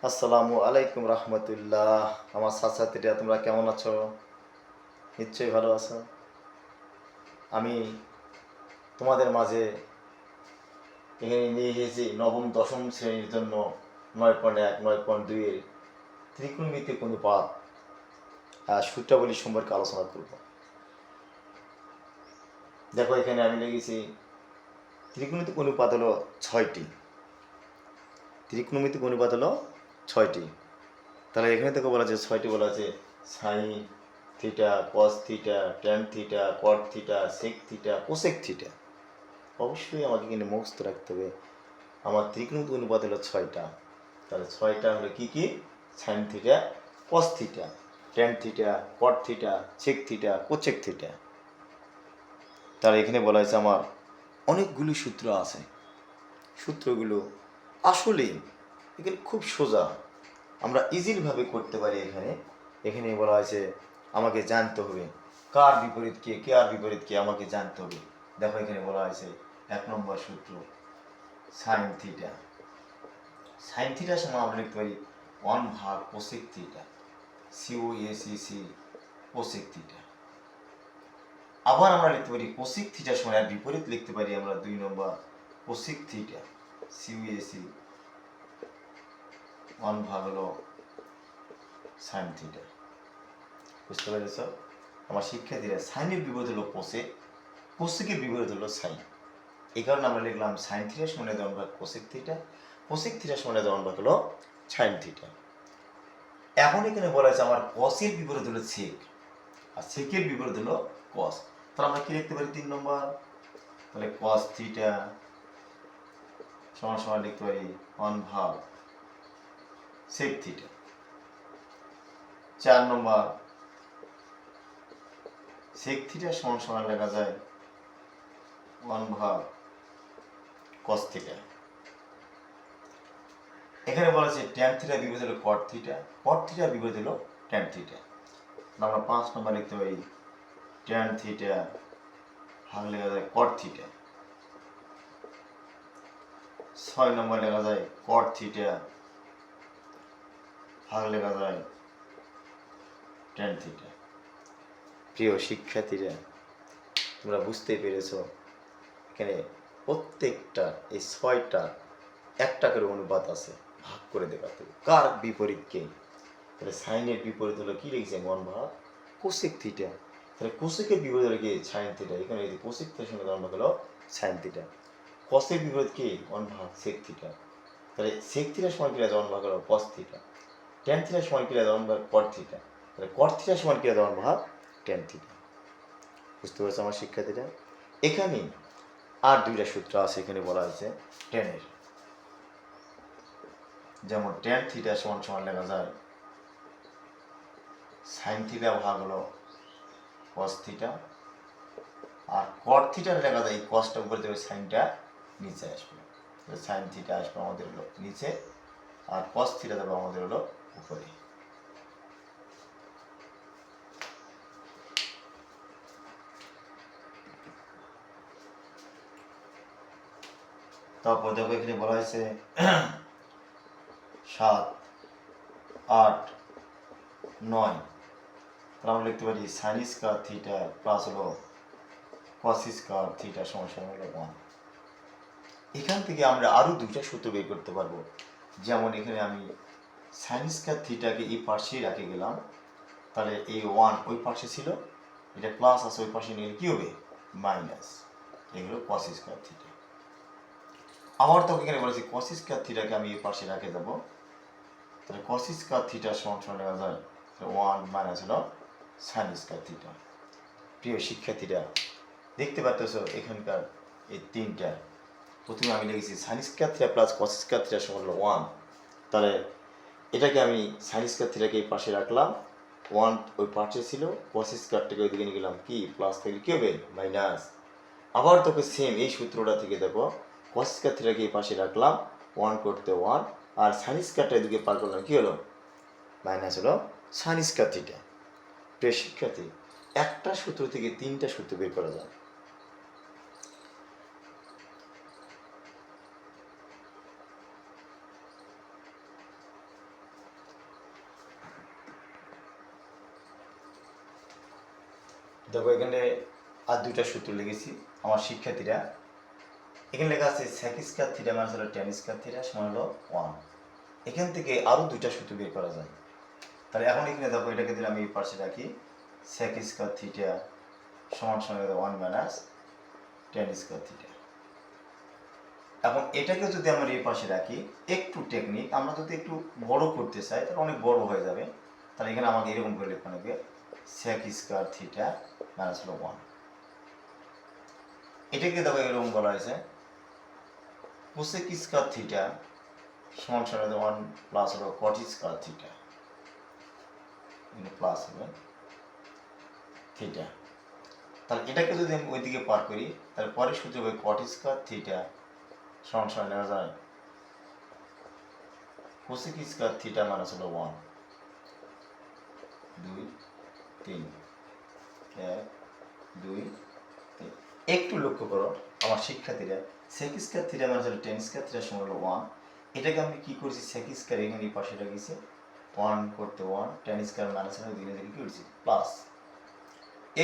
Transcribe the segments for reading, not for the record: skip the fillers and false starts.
আসসালামু আলাইকুম রহমতুল্লাহ। আমার ছাত্রছাত্রীরা তোমরা কেমন আছো? নিশ্চয়ই ভালো আছো। আমি তোমাদের মাঝে এখানে নিয়ে এসেছি নবম দশম শ্রেণীর জন্য 9.1 9.2 এর ত্রিকোণমিতিক অনুপাত সূত্রাবলী সম্পর্কে আলোচনা করব। দেখো এখানে আমি লিখেছি ত্রিকোণমিতিক অনুপাত হলো 6টি। ত্রিকোণমিতিক অনুপাত হলো 6টি। তাহলে এখানে থেকে বলা আছে 6টি বলা আছে sine theta, cos theta, tan theta, cot theta, sec theta, cosec theta. অবশ্যই আমাকে কিন্তু মুখস্থ রাখতে হবে। আমার ত্রিকোণমিতিক অনুপাত হলো 6টা। তাহলে 6টা হলো কি কি? Sine theta, cos theta, tan theta, cot theta, sec theta, cosec theta. তাহলে এখানে বলা হয়েছে আমার অনেকগুলি সূত্র আছে। সূত্রগুলো আসলে এখানে খুব সোজা, আমরা ইজিলিভাবে করতে পারি। এখানে বলা হয়েছে আমাকে জানতে হবে কার বিপরীত কে, কে আর বিপরীত কে আমাকে জানতে হবে। দেখো এখানে বলা হয়েছে 1 নম্বর সূত্র সাইন থিটা। সাইন থিটার সময় আমরা লিখতে পারি 1 ভাগ cosec theta, COSEC cosec theta. আবার আমরা লিখতে পারি কোসেক থিটার সময় আর বিপরীত লিখতে পারি আমরা 2 নম্বর কোসেক থিটা, COSE 1 ভাগ হলো সাইন থিটা। বুঝতে পেরেছ? আমার শিক্ষার্থীরা সাইনের বিপরীত হলো কোসেক, কোসেকের বিপরীত হলো সাইন। এই কারণে আমরা লিখলাম সাইন থিটার সমান 1 ভাগ কোসেক থিটা, কোসেক থিটার সমান 1 ভাগ হলো সাইন থিটা। এখন এখানে বলা আছে আমার কসের বিপরীত হলো সেক আর সেকের বিপরীত হলো কস। তাহলে আমরা কি লিখতে পারি 3 নম্বর? তাহলে কস থিটা সমান সমান লিখতে পারি 1 ভাগ সেক থিটা। 4 নম্বর সেক থিটা সমান সমান লেখা যায় 1 ভাগ কস থিটা। এখানে বলা আছে ট্যান থিটার বিপরীত হলো কট থিটা, কট থিটার বিপরীত হলো ট্যান থিটা। আমরা 5 নম্বর লিখতে পারি ট্যান থিটা ভাগ লেখা যায় কট থিটা। 6 নম্বর লেখা যায় কট থিটা ভাগ লেখা যায় ট্যান থিটা। প্রিয় শিক্ষার্থীরা, তোমরা বুঝতেই পেরেছ এখানে প্রত্যেকটা এই 6টা একটা করে অনুপাত আছে, ভাগ করে দেখাতে হবে কার বিপরীত কে। তাহলে সাইনের বিপরীত হলো কি লিখেছে 1 ভাগ কোসেক থিটা। তাহলে কোসেকের বিপরীত হলো কি সাইন থিটা। এখানে এই কোসেক থিটার সঙ্গে 1 ভাগ হলো সাইন থিটা। কসের বিপরীত কি 1 ভাগ সেক থিটা। তাহলে সেক থিটার সমান কি আছে 1 ভাগ হলো কস থিটা। ট্যান থিটার সমান কি আছে 1 ভাগ কট থিটা। তাহলে কট থিটার সমান কি আছে 1 ভাগ ট্যান থিটা। বুঝতে পারছো আমার শিক্ষার্থীরা? এখানে আর 2টা সূত্র আছে। এখানে বলা হয়েছে ট্যানের, যেমন ট্যান থিটা সমান সমান লেখা যায় সাইন থিটা ভাগ হলো কস থিটা, আর কট থিটা লেখা যায় এই কসটা উপরে দেবে, সাইনটা নিচে আসবে। সাইন থিটা আসবে আমাদের হলো নিচে, আর কস থিটা দেবে আমাদের হলো উপরে। তারপর দেখো এখানে বলা হয়েছে 7 8 9। তাহলে আমরা লিখতে পারি সাইন স্কয়ার থিটা প্লাস হলো কস স্কয়ার থিটা সমান সমান হলো 1। এখান থেকে আমরা আরও 2টা সূত্র বের করতে পারবো। যেমন এখানে আমি সাইন স্কয়ার থিটাকে এই পাশেই রাখে গেলাম, তাহলে এই 1 ওই পাশে ছিল, এটা প্লাস আছে ওই পাশে নিলে কী হবে মাইনাস। এগুলো কস স্কয়ার থিটা। আবার তো এখানে বলেছি কস স্কয়ার থিটাকে আমি এই পাশে রাখে দেবো, তাহলে কস স্কয়ার থিটা সমান সমান লেখা যায় 1 মাইনাস হলো সাইন স্কয়ার থিটা। প্রিয় শিক্ষার্থীরা, দেখতে পাচ্ছ এখানকার এই 3টা। প্রথমে আমি লিখেছি sine square theta plus cos square theta সমান হলো 1। তাহলে এটাকে আমি সাইন স্কয়ার থিটাকে এই পাশে রাখলাম, 1 ওই পাশে ছিল, কস স্কয়ারটাকে ওইদিকে নিয়ে গেলাম, কি প্লাস থেকে কী হবে মাইনাস। আবার তোকে সেম এই সূত্রটা থেকে দেখো কস স্কয়ার থিটাকে এই পাশে রাখলাম, 1 করতে 1, আর সাইন স্কয়ারটা এদিকে পার করলাম, কী হলো মাইনাস হলো সাইন স্কয়ার থিটা। প্রিয় শিক্ষার্থী, একটা সূত্র থেকে 3টা সূত্র বের করা যায়। দেখো এখানে আর দুইটা সূত্র লিখেছি আমার শিক্ষার্থীরা। এখানে লেখা আছে sec স্কয়ার থিটা মাইনাস হলো tan স্কয়ার থিটা সমান হলো 1। এখান থেকে আরও দুইটা সূত্র বের করা যায়। তাহলে এখন এখানে দেখো এটাকে দিলে আমি এই পাশে রাখি sec স্কয়ার থিটা সমান সমান 1 মাইনাস tan স্কয়ার থিটা। এখন এটাকে যদি আমরা এই পাশে রাখি, একটু টেকনিক, আমরা যদি একটু বড় করতে চাই তাহলে অনেক বড় হয়ে যাবে। তাহলে এখানে আমাকে এরকম করে লিখতে হবে sec স্কয়ার থিটা মাইনাস হলো 1। এটাকে দেখো এরকম বলা হয়েছে cosec স্কয়ার থিটা সমান সমান 1 প্লাস হলো cot স্কয়ার থিটা, প্লাস হবে থিটা। তাহলে এটাকে যদি আমি ওইদিকে পার করি তাহলে পরের সূত্র হবে cot স্কয়ার থিটা সমান সমান নেওয়া যায় cosec স্কয়ার থিটা মাইনাস হলো 1 2 3 1 2 3। একটু লক্ষ্য করো আমার শিক্ষার্থীরা, sec স্কয়ার থিটা মাইনাস হলো tan স্কয়ার থিটা সমান হলো 1। এটাকে আমি কি করেছি sec স্কয়ার এখানে এই পাশে রেখেছি 1 করতে 1 tan স্কয়ার মাইনাস হলো দিকে কি করেছি প্লাস।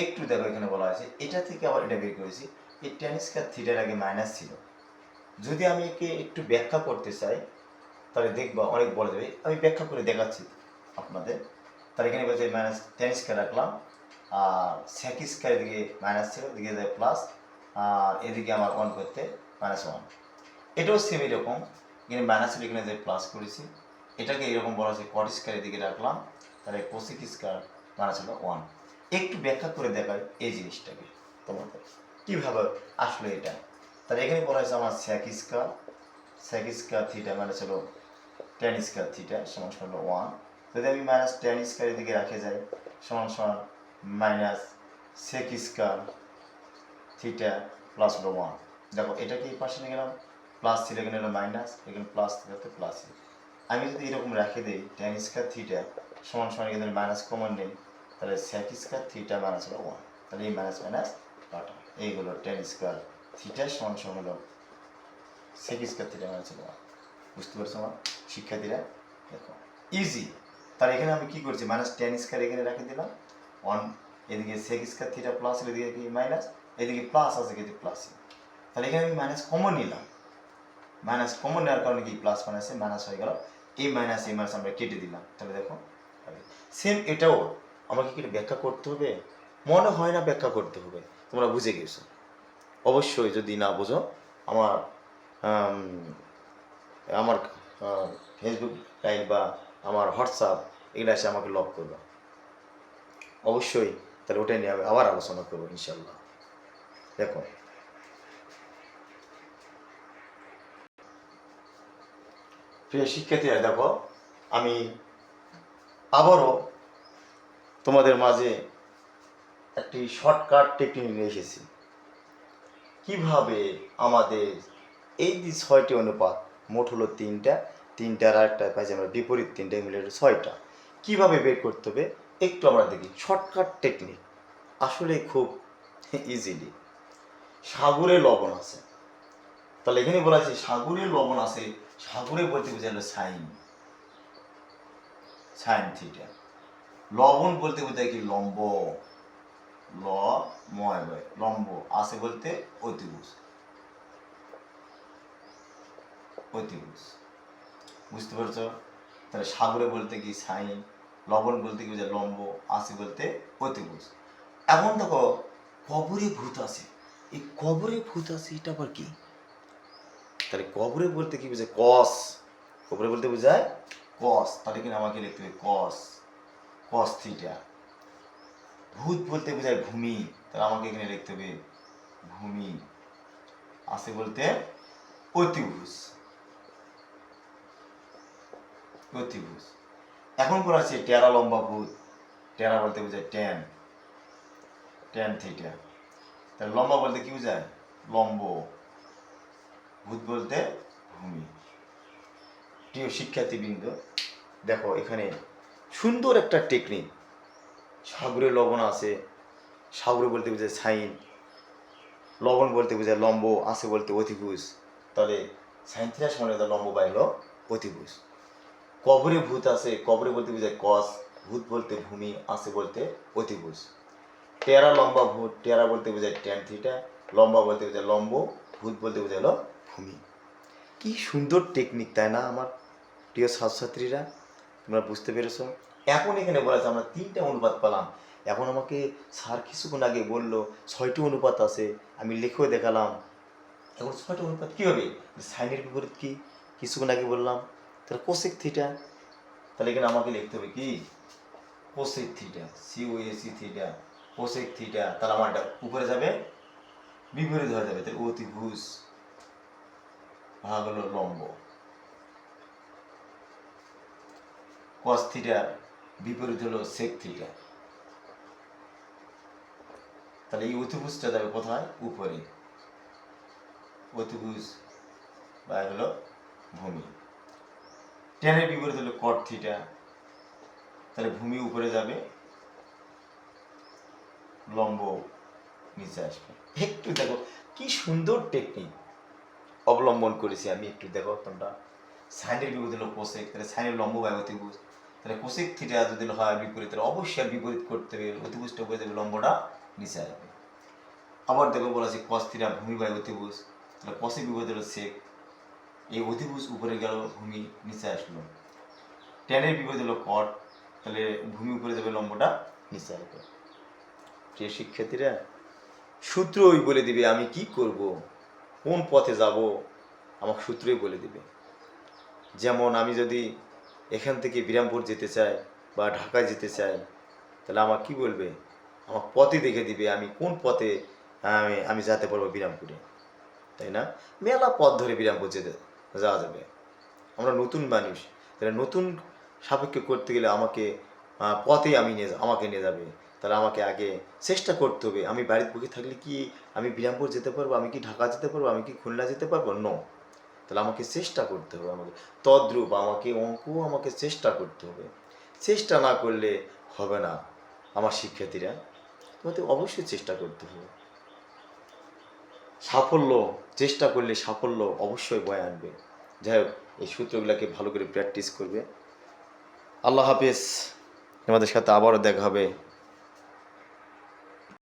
একটু দেখো এখানে বলা আছে এটা থেকে আবার এটা বের করেছি, এই tan স্কয়ার থিটার আগে মাইনাস ছিল। যদি আমি একে একটু ব্যাখ্যা করতে চাই তাহলে দেখবা অনেক বলে যাবে, আমি ব্যাখ্যা করে দেখাচ্ছি আপনাদের। তাহলে এখানে বলছে মাইনাস tan স্কয়ার রাখলাম, আর sec স্কয়ার দিকে মাইনাস ছিল দিকে যায় প্লাস, আর এদিকে আমার 1 করতে মাইনাস 1। এটাও সেম এরকম, এখানে মাইনাস ছিল এখানে যে প্লাস করেছি। এটাকে এরকম বলা হচ্ছে cot স্কয়ার এদিকে রাখলাম, তাহলে cosec স্কয়ার মাইনাস হলো 1। একটু ব্যাখ্যা করে দেখাই এই জিনিসটাকে তোমাদের কীভাবে আসলে এটা। তাহলে এখানে বলা হয়েছে আমার sec স্কয়ার থিটা মাইনাস হলো tan স্কয়ার থিটা সমান সমান হলো 1। যদি আমি মাইনাস tan স্কয়ার এদিকে রাখে যাই সমান সমান minus sec square theta plus হলো 1। দেখো এটাকে এই পাশে নিয়ে গেলাম, প্লাস ছিল এখানে হলো মাইনাস, এখানে প্লাস থাকতে প্লাস। আমি যদি এরকম রেখে দিই tan স্কয়ার থিটা সমান সমান এখানে মাইনাস কমন নেই, তাহলে sec স্কয়ার থিটা মাইনাস হলো 1। তাহলে এই মাইনাস মাইনাস কাটা, এইগুলো tan স্কয়ার থিটা সমান সমান হলো sec স্কয়ার থিটা মাইনাস হলো 1। বুঝতে পারছো আমার শিক্ষার্থীরা? দেখো ইজি। তাহলে এখানে আমি কি করছি মাইনাস tan স্কয়ার এখানে রেখে দিলাম 1, এদিকে sec স্কয়ার থিটা প্লাস, এদিকে কি মাইনাস, এদিকে প্লাস আছে এদিকে প্লাস। তাহলে এখানে আমি মাইনাস কমন নিলাম, মাইনাস কমন নেওয়ার কারণে কি প্লাস মাইনাসে মাইনাস হয়ে গেল, এই মাইনাস আমরা কেটে দিলাম। তাহলে দেখো সেম এটাও আমাকে কি ব্যাখ্যা করতে হবে? মনে হয় না ব্যাখ্যা করতে হবে, তোমরা বুঝে গেছো। অবশ্যই যদি না বোঝো আমার আমার ফেসবুক লাইভ বা আমার হোয়াটসঅ্যাপ এগুলো এসে আমাকে লক করবে অবশ্যই। তাহলে ওটাই নিয়ে আমি আবার আলোচনা করবো ইনশাল্লাহ। দেখো প্রিয় শিক্ষার্থীরা, দেখো আমি আবারও তোমাদের মাঝে একটি শর্টকাট টেকনিক নিয়ে এসেছি কিভাবে আমাদের এই যে 6টি অনুপাত, মোট হলো 3টার আর একটা পাইছি আমরা বিপরীত 3টা মিলে 6টা, কীভাবে বের করতে হবে একটু আমরা দেখি। শর্টকাট টেকনিক আসলে খুব ইজিলি। সাগরে লবণ আছে, তাহলে এখানে বলা আছে সাগরে লবণ আছে, সাগরে বলতে বোঝালো সাইন থিটা। লবণ বলতে বোঝায় কি লম্ব, লম্ব আছে বলতে অতিভুজ। বুঝতে পারছো? তাহলে সাগরে বলতে কি সাইন, লবণ বলতে কি বোঝায় লম্ব, আছে বলতে অতিভুজ। এখন দেখো কবরে ভূত আছে, এই কবরে ভূত আছে এটা আবার কি? তাহলে কবরে বলতে কি বোঝায় কস, কবরে বলতে বোঝায় কস। তাহলে কিনা আমাকে লিখতে হবে কস থিটা। ভূত বলতে বোঝায় ভূমি, তাহলে আমাকে এখানে লিখতে হবে ভূমি, আছে বলতে অতিভুজ। এখন বলা আছে টেরা লম্বা ভূত, টেরা বলতে বোঝায় ট্যান থিটা। তাহলে লম্বা বলতে কি বোঝায় লম্ব, ভূত বলতে ভূমি। প্রিয় শিক্ষার্থীবৃন্দ, দেখো এখানে সুন্দর একটা টেকনিক। সাগরে লবণ আছে, সাগরে বলতে বোঝায় সাইন, লবণ বলতে বোঝায় লম্ব, আছে বলতে অতিভুজ। তাহলে সাইন থিটা সমান লম্ব বাই হলো অতিভুজ। কবরে ভূত আছে, কবরে বলতে বোঝায় কস, ভূত বলতে ভূমি, আছে বলতে অতিভুজ। টেরা লম্বা ভূত, টেরা বলতে বোঝায় ট্যান থিটা, লম্বা বলতে বোঝায় লম্ব, ভূত বলতে বোঝায় হলো ভূমি। কি সুন্দর টেকনিক, তাই না আমার প্রিয় ছাত্রছাত্রীরা? তোমরা বুঝতে পেরেছো? এখন এখানে বলা আছে আমরা 3টা অনুপাত পেলাম। এখন আমাকে স্যার কিছুক্ষণ আগে বললো 6টি অনুপাত আছে, আমি লিখেও দেখালাম। এখন 6টা অনুপাত কী হবে? সাইনের বিপরীত কি কিছুক্ষণ আগে বললাম, তাহলে কোসেক থিটা। তাহলে এখানে আমাকে লিখতে হবে কি cosec theta, COSEC theta, cosec theta. তাহলে আমার এটা উপরে যাবে, বিপরীত হয়ে যাবে, তাহলে অতিভুজ ভাগ হলো লম্ব। কস থিটার বিপরীত হলো সেক থিটা। তাহলে এই অতিভুজটা যাবে কোথায়? উপরে। অতিভুজ ভাগ হলো ভূমি। ট্যানের বিপরীত হলো কট থিটা। তাহলে ভূমি উপরে যাবে, লম্ব নিচে আসবে। একটু দেখো কি সুন্দর টেকনিক অবলম্বন করেছি আমি, একটু দেখো তোমরা। সাইনের বিপরীত হলো কোসেক, তাহলে সাইনের লম্ব বাই অতিভুজ। তাহলে কোসেক থিটা যদি হয় বিপরীত, তাহলে অবশ্যই বিপরীত করতে হবে, অতিভুজটা উপরে যাবে, লম্বটা নিচে আসবে। আবার দেখো বলা আছে কস থিটা ভূমি বাই অতিভুজ, তাহলে কসের বিপরীত হলো সেক, এই অতিভুজ উপরে গেল, ভূমি নিচে আসলো। ট্যানের বিপরীত হলো কট, তাহলে ভূমি উপরে যাবে, লম্বটা নিচে আসবে। প্রিয় শিক্ষার্থীরা, সূত্রই বলে দিবে আমি কি করব, কোন পথে যাব, আমাকে সূত্রই বলে দিবে। যেমন আমি যদি এখান থেকে বিরামপুর যেতে চাই বা ঢাকায় যেতে চাই, তাহলে আমার কি বলবে, আমার পথই দেখে দিবে আমি কোন পথে আমি যেতে পারবো বিরামপুরে, তাই না? মেলা পথ ধরে বিরামপুর যেতে যাওয়া যাবে। আমরা নতুন মানুষ, তাহলে নতুন সাপেক্ষে করতে গেলে আমাকে পথে আমাকে নিয়ে যাবে। তাহলে আমাকে আগে চেষ্টা করতে হবে। আমি বাড়ির পক্ষে থাকলে কি আমি বিরামপুর যেতে পারবো, আমি কি ঢাকা যেতে পারবো, আমি কি খুলনা যেতে পারবো? নো। তাহলে আমাকে চেষ্টা করতে হবে। আমাকে তদ্রূপ আমাকে চেষ্টা করতে হবে। চেষ্টা না করলে হবে না আমার শিক্ষার্থীরা, তোমাদের অবশ্যই চেষ্টা করতে হবে। সাফল্য চেষ্টা করলে সাফল্য অবশ্যই বয়ে আনবে। যাই হোক, এই সূত্রগুলোকে ভালো করে প্র্যাকটিস করবে। আল্লাহ হাফেজ। তোমাদের সাথে আবারও দেখা হবে